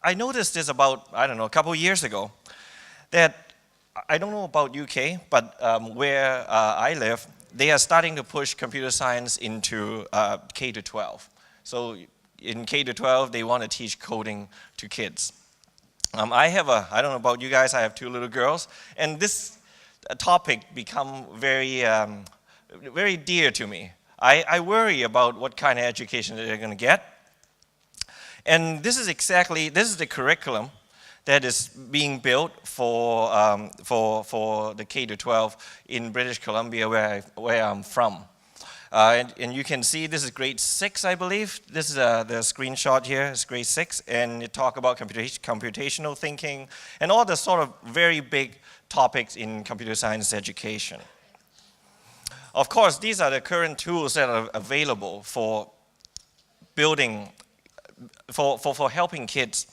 I noticed this about, I don't know, a couple of years ago, that I don't know about UK, but where I live, they are starting to push computer science into K to 12. So in K to 12, they want to teach coding to kids. I don't know about you guys, I have two little girls, and this topic become very, very dear to me. I worry about what kind of education that they're going to get. And this is the curriculum that is being built for the K to 12 in British Columbia, where I'm from. And you can see this is grade 6, I believe. This is the screenshot here. It's grade 6, and it talk about computational thinking and all the sort of very big topics in computer science education. Of course, these are the current tools that are available for building, for helping kids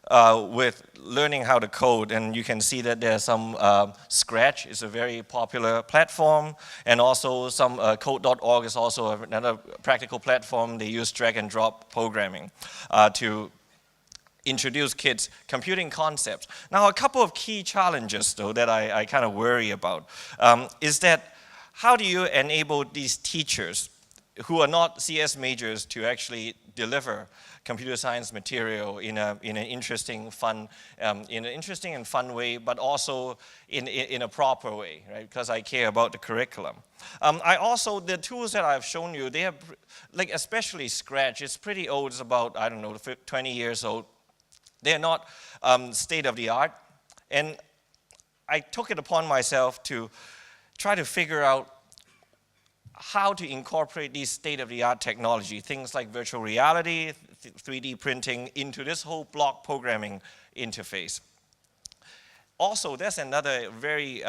with learning how to code. And you can see that there's some Scratch is a very popular platform, and also some code.org is also another practical platform. They use drag and drop programming to introduce kids computing concepts. Now, a couple of key challenges, though, that I kind of worry about is that how do you enable these teachers who are not CS majors to actually deliver computer science material in an interesting, and fun way, but also in a proper way, right? Because I care about the curriculum. The tools that I've shown you, they have, like especially Scratch, it's pretty old. It's about, I don't know, 20 years old. They're not state of the art, and I took it upon myself to try to figure out how to incorporate these state-of-the-art technology, things like virtual reality, 3D printing, into this whole block programming interface. Also, there's another very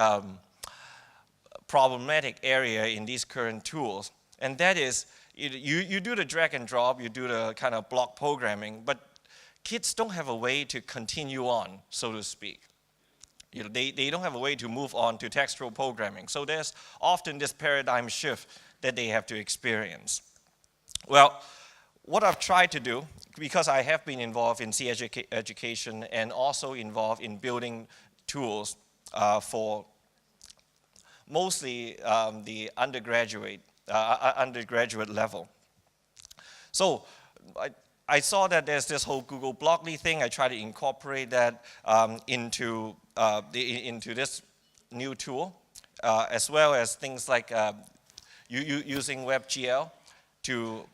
problematic area in these current tools, and that is you do the drag and drop, you do the kind of block programming, but kids don't have a way to continue on, so to speak. They don't have a way to move on to textual programming. So there's often this paradigm shift that they have to experience. Well, what I've tried to do, because I have been involved in education and also involved in building tools for mostly the undergraduate level. So I saw that there's this whole Google Blockly thing. I tried to incorporate that into this new tool, as well as things like using WebGL to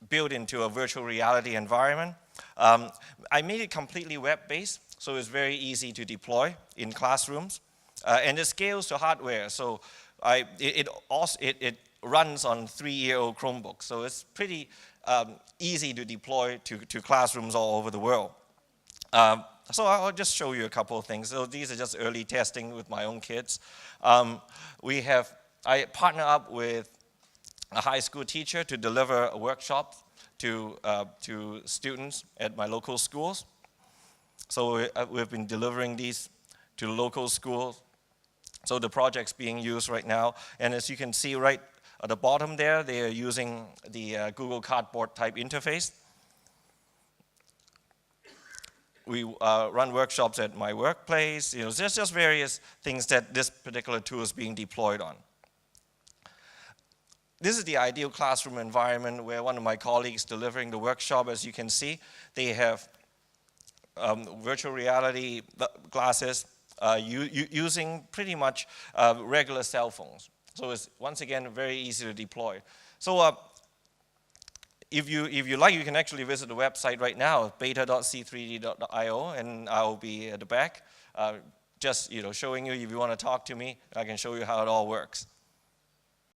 build into a virtual reality environment. I made it completely web-based, so it's very easy to deploy in classrooms, and it scales to hardware. So it runs on 3-year-old Chromebooks, so it's pretty easy to deploy to classrooms all over the world. So I'll just show you a couple of things. So these are just early testing with my own kids. I partner up with a high school teacher to deliver a workshop to students at my local schools. So we've been delivering these to local schools. So the project's being used right now. And as you can see right at the bottom there, they are using the Google Cardboard type interface. We run workshops at my workplace. There's just various things that this particular tool is being deployed on. This is the ideal classroom environment where one of my colleagues delivering the workshop. As you can see, they have virtual reality glasses using pretty much regular cell phones. So it's, once again, very easy to deploy. So if you like, you can actually visit the website right now, beta.c3d.io, and I'll be at the back, just showing you. If you want to talk to me, I can show you how it all works.